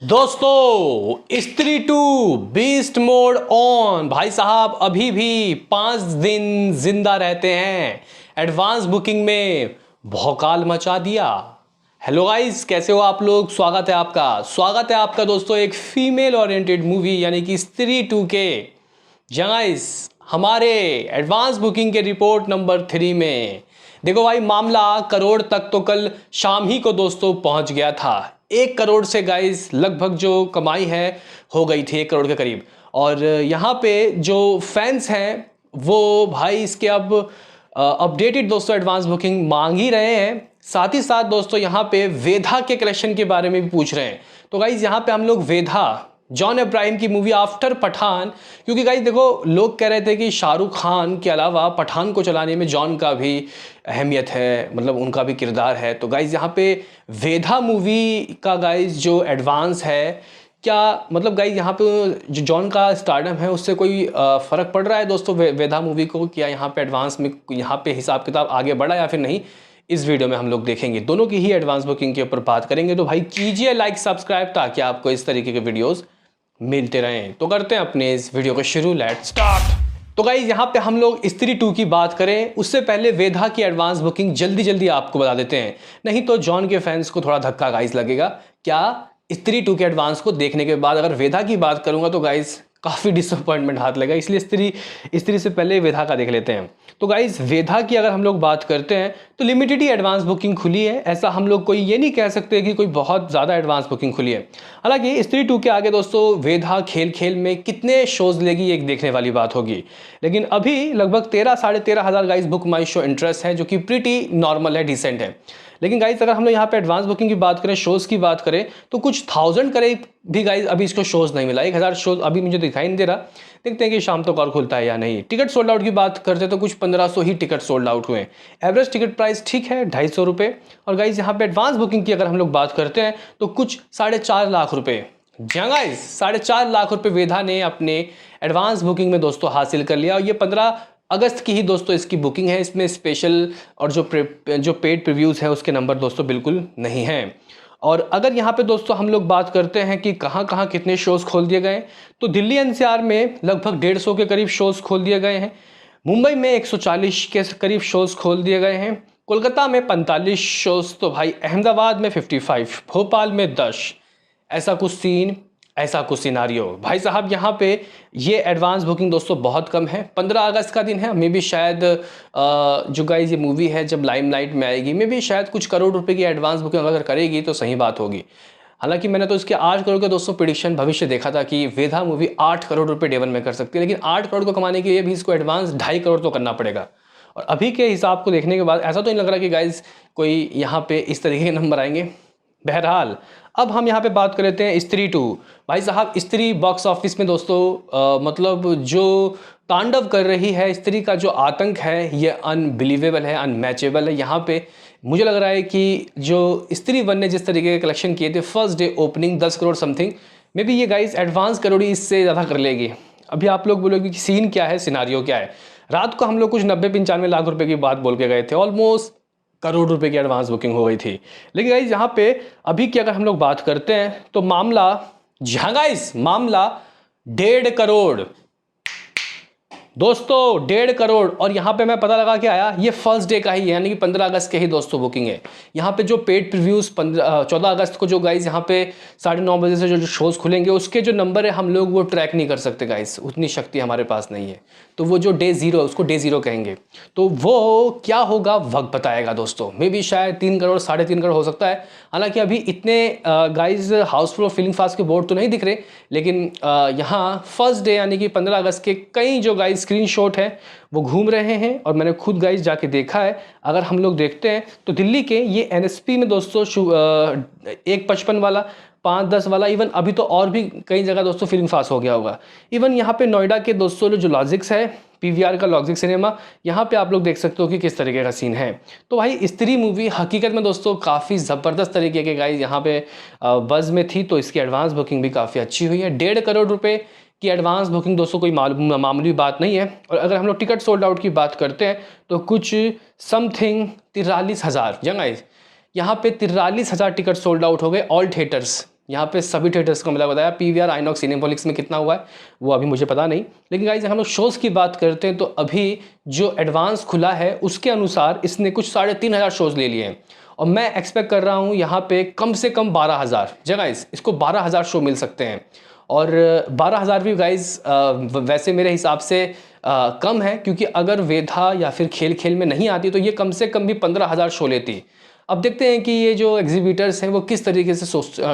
दोस्तों स्त्री to beast mode on. भाई साहब अभी भी 5 दिन जिंदा रहते हैं। एडवांस बुकिंग में भौकाल मचा दिया। हेलो गाइस, कैसे हो आप लोग। स्वागत है आपका दोस्तों एक फीमेल ओरिएंटेड मूवी यानी कि स्त्री टू के गाइस हमारे एडवांस बुकिंग के रिपोर्ट नंबर 3 में। देखो भाई, मामला करोड़ तक तो कल शाम ही को दोस्तों पहुंच गया था। 1 करोड़ से गाइस लगभग जो कमाई है हो गई थी 1 करोड़ के करीब। और यहाँ पे जो फैंस हैं वो भाई इसके अब अपडेटेड दोस्तों एडवांस बुकिंग मांग ही रहे हैं। साथ ही साथ दोस्तों यहाँ पे वेधा के कलेक्शन के बारे में भी पूछ रहे हैं। तो गाइज यहाँ पे हम लोग वेधा जॉन अब्राहम की मूवी आफ्टर पठान, क्योंकि गाइज देखो लोग कह रहे थे कि शाहरुख खान के अलावा पठान को चलाने में जॉन का भी अहमियत है, मतलब उनका भी किरदार है। तो गाइज यहाँ पे वेधा मूवी का गाइज जो एडवांस है, क्या मतलब गाइज यहाँ पे जो जॉन का स्टारडम है उससे कोई फ़र्क पड़ रहा है दोस्तों वेधा मूवी को, क्या यहाँ पे एडवांस में यहाँ पे हिसाब किताब आगे बढ़ा या फिर नहीं, इस वीडियो में हम लोग देखेंगे। दोनों की ही एडवांस बुकिंग के ऊपर बात करेंगे। तो भाई कीजिए लाइक सब्सक्राइब ताकि आपको इस तरीके के वीडियोस मिलते रहें। तो करते हैं अपने इस वीडियो को शुरू, लेट्स स्टार्ट। तो गाइज यहाँ पे हम लोग स्त्री 2 की बात करें उससे पहले वेधा की एडवांस बुकिंग जल्दी जल्दी आपको बता देते हैं, नहीं तो जॉन के फैंस को थोड़ा धक्का गाइज लगेगा। क्या स्त्री 2 के एडवांस को देखने के बाद अगर वेधा की बात करूंगा तो गाइज काफ़ी डिसअपॉइंटमेंट हाथ लगा, इसलिए स्त्री से पहले वेधा का देख लेते हैं। तो गाइज वेधा की अगर हम लोग बात करते हैं तो लिमिटेड ही एडवांस बुकिंग खुली है। ऐसा हम लोग कोई ये नहीं कह सकते कि कोई बहुत ज़्यादा एडवांस बुकिंग खुली है। हालांकि स्त्री 2 के आगे दोस्तों वेधा खेल खेल में कितने शोज लेगी एक देखने वाली बात होगी। लेकिन अभी लगभग 13 साढ़े 13 हज़ार गाइज बुक माई शो इंटरेस्ट है, जो कि प्रीटी नॉर्मल है, डिसेंट है। लेकिन गाइज अगर हम लोग यहाँ पे एडवांस बुकिंग की बात करें, शोज़ की बात करें, तो कुछ 1000 करीब भी गाइज अभी इसको शोज़ नहीं मिला। 1000 शोज़ अभी मुझे दिखाई नहीं दे रहा। देखते हैं कि शाम तक और खुलता है या नहीं। टिकट सोल्ड आउट की बात करते तो कुछ 1500 ही टिकट सोल्ड आउट हुए। एवरेज टिकट प्राइस ठीक है 250 रुपये। और गाइज यहाँ पे एडवांस बुकिंग की अगर हम लोग बात करते हैं तो कुछ 4.5 लाख रुपये, जहाँ गाइज 4.5 लाख रुपये वेधा ने अपने एडवांस बुकिंग में दोस्तों हासिल कर लिया। और ये 15 अगस्त की ही दोस्तों इसकी बुकिंग है। इसमें स्पेशल और जो पेड प्रीव्यूज़ है उसके नंबर दोस्तों बिल्कुल नहीं हैं। और अगर यहाँ पे दोस्तों हम लोग बात करते हैं कि कहाँ कहाँ कितने शोज़ खोल दिए गए, तो दिल्ली एनसीआर में लगभग 150 के करीब शोज़ खोल दिए गए हैं। मुंबई में 140 के करीब शोज़ खोल दिए गए हैं। कोलकाता में 45 शोज़, तो भाई अहमदाबाद में 55, भोपाल में 10। ऐसा कुछ सीन, ऐसा कुछ सिनारियो। भाई साहब यहाँ पे ये एडवांस बुकिंग दोस्तों बहुत कम है। 15 अगस्त का दिन है, मे भी शायद जो गाइज ये मूवी है जब लाइमलाइट में आएगी, मे भी शायद कुछ करोड़ रुपए की एडवांस बुकिंग अगर करेगी तो सही बात होगी। हालांकि मैंने तो इसके 8 करोड़ का दोस्तों प्रेडिक्शन भविष्य देखा था कि वेधा मूवी 8 करोड़ रुपए डे 1 में कर सकती है। लेकिन 8 करोड़ को कमाने के लिए भी इसको एडवांस 2.5 करोड़ तो करना पड़ेगा। और अभी के हिसाब को देखने के बाद ऐसा तो नहीं लग रहा कि गाइज कोई यहाँ पे इस तरीके के नंबर आएंगे। बहरहाल अब हम यहाँ पे बात कर लेते हैं स्त्री 2। भाई साहब स्त्री बॉक्स ऑफिस में दोस्तों मतलब जो तांडव कर रही है, स्त्री का जो आतंक है ये अनबिलीवेबल है, अनमैचेबल है। यहाँ पे मुझे लग रहा है कि जो स्त्री 1 ने जिस तरीके के कलेक्शन किए थे first day opening 10 crore something, may be ये गाइस एडवांस करोड़ी इससे ज़्यादा कर लेगी। अभी आप लोग बोलोगे कि सीन क्या है, सिनारियो क्या है। रात को हम लोग कुछ 90-95 लाख रुपए की बात बोल के गए थे, ऑलमोस्ट करोड़ रुपए की एडवांस बुकिंग हो गई थी। लेकिन गाइस यहाँ पे अभी की अगर हम लोग बात करते हैं तो मामला 1.5 करोड़ दोस्तों, 1.5 करोड़। और यहाँ पे मैं पता लगा के आया ये फर्स्ट डे का ही है, यानी कि 15 अगस्त के ही दोस्तों बुकिंग है। यहाँ पे जो पेड प्रीव्यूज़ 14 अगस्त को जो गाइज यहाँ पे 9:30 बजे से जो शोज़ खुलेंगे उसके जो नंबर है हम लोग वो ट्रैक नहीं कर सकते गाइज, उतनी शक्ति हमारे पास नहीं है। तो वो जो डे 0 उसको डे 0 कहेंगे, तो वो क्या होगा वक्त बताएगा दोस्तों। मे बी शायद 3 करोड़ 3.5 करोड़ हो सकता है। हालांकि अभी इतने गाइज हाउसफुल और फिल्म फास्ट के बोर्ड तो नहीं दिख रहे, लेकिन यहाँ फर्स्ट डे यानी कि 15 अगस्त के कई जो गाइज स्क्रीनशॉट है वो घूम रहे हैं। और मैंने खुद गाइज जाके देखा है। अगर हम लोग देखते हैं तो दिल्ली के ये एनएसपी में दोस्तों 155 वाला, 510 वाला, इवन अभी तो और भी कई जगह दोस्तों फिल्म फास्ट हो गया होगा। इवन यहाँ पे नोएडा के दोस्तों जो लॉजिक्स है, पीवीआर का लॉजिक सिनेमा, यहाँ पे आप लोग देख सकते हो कि किस तरीके का सीन है। तो भाई स्त्री मूवी हकीकत में दोस्तों काफ़ी ज़बरदस्त तरीके के गाइज यहाँ पे बज़ में थी, तो इसकी एडवांस बुकिंग भी काफ़ी अच्छी हुई है। 1.5 करोड़ रुपए की एडवांस बुकिंग दोस्तों कोई मामूली बात नहीं है। और अगर हम लोग टिकट सोल्ड आउट की बात करते हैं तो कुछ समथिंग 43,000 गाइज यहाँ पे 43,000 टिकट सोल्ड आउट हो गए ऑल थिएटर्स। यहाँ पे सभी थिएटर्स को मतलब बताया, पीवीआर, आइनॉक्स, सिनेपोलिक्स में कितना हुआ है वो अभी मुझे पता नहीं। लेकिन गाइज हम लोग शोज़ की बात करते हैं तो अभी जो एडवांस खुला है उसके अनुसार इसने कुछ 3,500 शोज़ ले लिए हैं, और मैं एक्सपेक्ट कर रहा हूँ यहाँ पे कम से कम 12,000 जगह इसको 12,000 शो मिल सकते हैं। और 12,000 भी गाइज वैसे मेरे हिसाब से कम है, क्योंकि अगर वेधा या फिर खेल खेल में नहीं आती तो ये कम से कम भी 15,000 शो लेती। अब देखते हैं कि ये जो एग्जीबिटर्स हैं वो किस तरीके से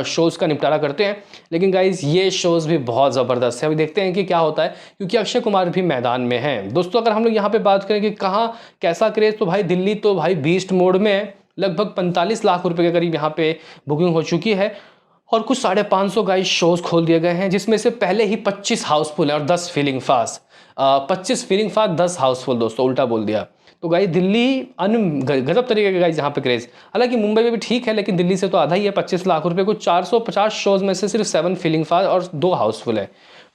शोज़ का निपटारा करते हैं। लेकिन गाइज ये शोज़ भी बहुत ज़बरदस्त है, अभी देखते हैं कि क्या होता है, क्योंकि अक्षय कुमार भी मैदान में हैं। दोस्तों अगर हम लोग यहाँ पे बात करें कि कहाँ कैसा क्रेज़, तो भाई दिल्ली तो भाई बीस्ट मोड में है, लगभग 45 लाख रुपए के करीब यहाँ पे बुकिंग हो चुकी है, और कुछ 550 गाइस शोज़ खोल दिए गए हैं, जिसमें से पहले ही 25 हाउसफुल है और 10 feeling fast. 25 feeling fast, 10 Housefull, दोस्तों उल्टा बोल दिया। तो गाइस दिल्ली गजब तरीके का गाइस यहाँ पे क्रेज़, हालांकि मुंबई में भी ठीक है, लेकिन दिल्ली से तो आधा ही है। 25 लाख रुपए को 450 शोज़ में से सिर्फ 7 फीलिंग फास्ट और 2 हाउसफुल है।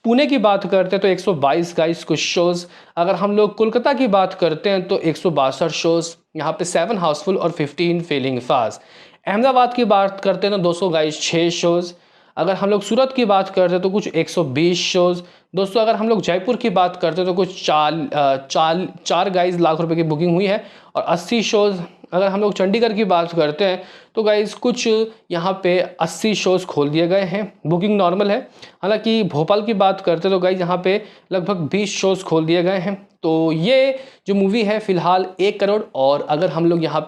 पुणे की बात करते हैं तो 122 गाइस कुछ शोज़। अगर हम लोग कोलकाता की बात करते हैं तो 162 शोज़, यहाँ पे 7 हाउसफुल और 15 फीलिंग फास्ट। अहमदाबाद की बात करते हैं तो 200 गाइस 6 शोज़। अगर हम लोग सूरत की बात करते हैं तो कुछ 120 शोज़। दोस्तों अगर हम लोग जयपुर की बात करते हैं तो कुछ 4 गाइस लाख रुपए की बुकिंग हुई है और 80 शोज़। अगर हम लोग चंडीगढ़ की बात करते हैं तो गाइस कुछ यहाँ पे 80 शोज़ खोल दिए गए हैं, बुकिंग नॉर्मल है। हालांकि भोपाल की बात करते हैं तो गाइस यहाँ पे लगभग 20 शोज़ खोल दिए गए हैं। तो ये जो मूवी है फ़िलहाल 1 करोड़, और अगर हम लोग यहाँ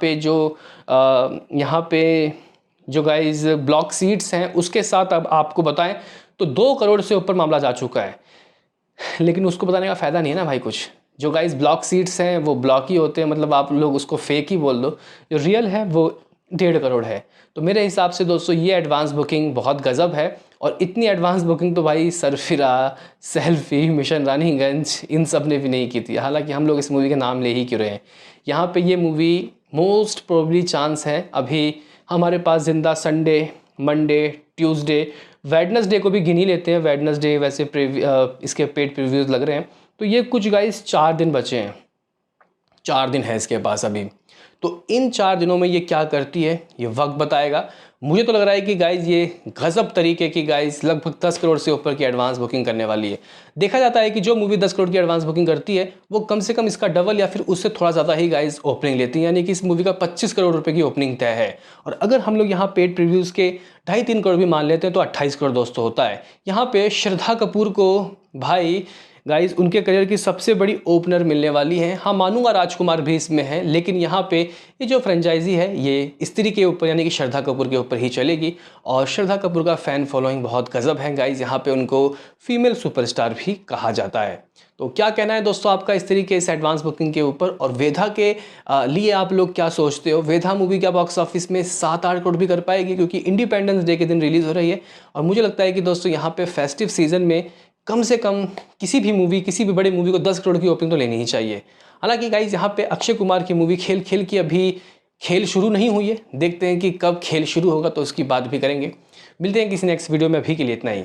पे जो गाइस ब्लॉक सीट्स हैं उसके साथ अब आपको बताएं तो 2 करोड़ से ऊपर मामला जा चुका है। लेकिन उसको बताने का फ़ायदा नहीं है ना भाई, कुछ जो गाइस ब्लॉक सीट्स हैं वो ब्लॉक ही होते हैं, मतलब आप लोग उसको फेक ही बोल दो, जो रियल है वो 1.5 करोड़ है। तो मेरे हिसाब से दोस्तों ये एडवांस बुकिंग बहुत गज़ब है, और इतनी एडवांस बुकिंग तो भाई सरफिरा, सेल्फी, मिशन रानीगंज इन सब ने भी नहीं की थी। हालांकि हम लोग इस मूवी का नाम ले ही क्यों रहे हैं, यहाँ पे ये मूवी मोस्ट प्रोबेबली चांस है अभी हमारे पास जिंदा संडे, मंडे, ट्यूसडे, वेडनेसडे को भी गिन ही लेते हैं। वेडनेसडे वैसे इसके पेड प्रीव्यूज़ लग रहे हैं, तो ये कुछ गाइस 4 दिन बचे हैं, 4 दिन है इसके पास अभी। तो इन 4 दिनों में ये क्या करती है ये वक्त बताएगा। मुझे तो लग रहा है कि गाइज ये गजब तरीके की गाइज लगभग 10 करोड़ से ऊपर की एडवांस बुकिंग करने वाली है। देखा जाता है कि जो मूवी 10 करोड़ की एडवांस बुकिंग करती है वो कम से कम इसका डबल या फिर उससे थोड़ा ज़्यादा ही गाइज ओपनिंग लेती है, यानी कि इस मूवी का 25 करोड़ रुपए की ओपनिंग तय है। और अगर हम लोग यहाँ पेड प्रीव्यूज़ के 2.5-3 करोड़ भी मान लेते हैं तो 28 करोड़ दोस्तों होता है। यहाँ पे श्रद्धा कपूर को भाई गाइज उनके करियर की सबसे बड़ी ओपनर मिलने वाली है। हाँ मानूंगा राजकुमार भी इसमें है, लेकिन यहाँ पे ये जो फ्रेंचाइजी है ये स्त्री के ऊपर यानी कि श्रद्धा कपूर के ऊपर ही चलेगी, और श्रद्धा कपूर का फ़ैन फॉलोइंग बहुत गजब है गाइज। यहाँ पे उनको फीमेल सुपरस्टार भी कहा जाता है। तो क्या कहना है दोस्तों आपका इस तरीके इस एडवांस बुकिंग के ऊपर, और वेधा के लिए आप लोग क्या सोचते हो? वेधा मूवी क्या बॉक्स ऑफिस में 7-8 करोड़ भी कर पाएगी, क्योंकि इंडिपेंडेंस डे के दिन रिलीज़ हो रही है। और मुझे लगता है कि दोस्तों यहाँ पे फेस्टिव सीजन में कम से कम किसी भी बड़े मूवी को 10 करोड़ की ओपनिंग तो लेनी ही चाहिए। हालांकि गाइज यहाँ पे अक्षय कुमार की मूवी खेल खेल की अभी खेल शुरू नहीं हुई है, देखते हैं कि कब खेल शुरू होगा तो उसकी बात भी करेंगे। मिलते हैं किसी नेक्स्ट वीडियो में, अभी के लिए इतना ही।